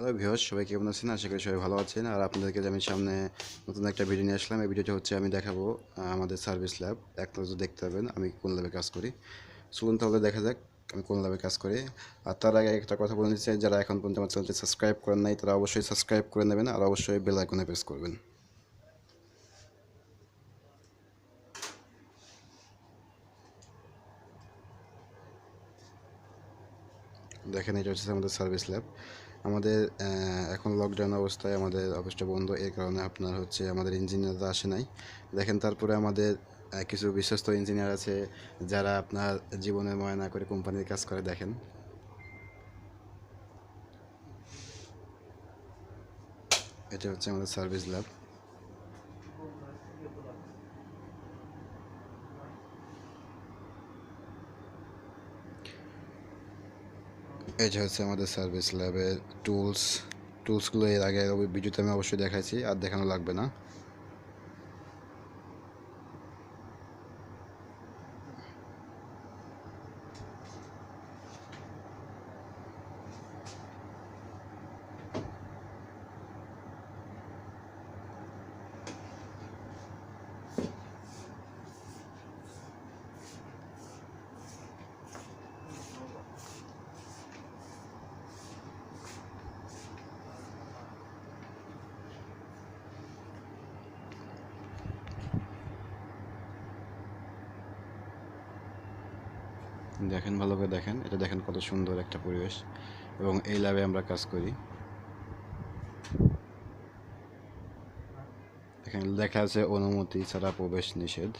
Hello viewers, সবাই কেমন আছেন? আশা করি সবাই ভালো আছেন। আর আপনাদেরকে আমি সামনে নতুন একটা ভিডিও নিয়ে আসলাম। এই ভিডিওটা হচ্ছে আমি দেখাবো আমাদের সার্ভিস ল্যাব। এক নজর দেখতে পাবেন আমি কোন ল্যাবে কাজ করি। চলুন তাহলে দেখা যাক আমি কোন ল্যাবে কাজ করি। আর তার আগে একটা কথা বলে নিচ্ছি, যারা এখন পর্যন্ত আমার চ্যানেলটি সাবস্ক্রাইব করেন নাই তারা অবশ্যই সাবস্ক্রাইব করে নেবেন আর অবশ্যই বেল আইকনে প্রেস করবেন। দেখেন, এটা হচ্ছে আমাদের সার্ভিস ল্যাব। আমাদের এখন লকডাউন অবস্থায় আমাদের অফিসটা বন্ধ, এর কারণে আপনার হচ্ছে আমাদের ইঞ্জিনিয়াররা আসে নাই। দেখেন, তারপরে আমাদের কিছু বিশ্বস্ত ইঞ্জিনিয়ার আছে যারা আপনার জীবনের ময়না করে কোম্পানির কাজ করে। দেখেন, এটা হচ্ছে আমাদের সার্ভিস ল্যাব। এটা হচ্ছে আমাদের সার্ভিস ল্যাবের টুলসগুলো এর আগে ভিডিওতে আমি অবশ্যই দেখাইছি, আর দেখানো লাগবে না। দেখেন, ভালো করে দেখেন, এটা দেখেন কত সুন্দর একটা পরিবেশ, এবং এই ল্যাবে আমরা কাজ করি। এখানে লেখা আছে অনুমতি ছাড়া প্রবেশ নিষেধ।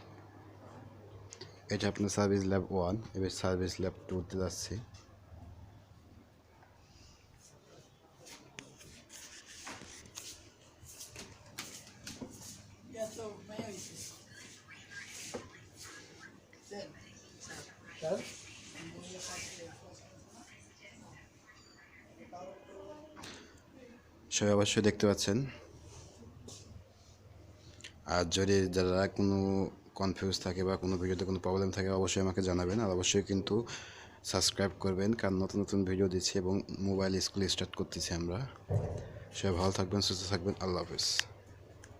এটা আপনার সার্ভিস ল্যাব 1, এবার সার্ভিস ল্যাব 2-তে যাচ্ছি। সবাই অবশ্যই দেখতে পাচ্ছেন। আর যদি যারা কোনো কনফিউজ থাকে বা কোনো ভিডিওতে কোনো প্রবলেম থাকে অবশ্যই আমাকে জানাবেন, আর অবশ্যই কিন্তু সাবস্ক্রাইব করবেন, কারণ নতুন নতুন ভিডিও দিচ্ছি এবং মোবাইল স্কুল স্টার্ট করতেছি আমরা। সবাই ভালো থাকবেন, সুস্থ থাকবেন। আল্লাহ হাফেজ।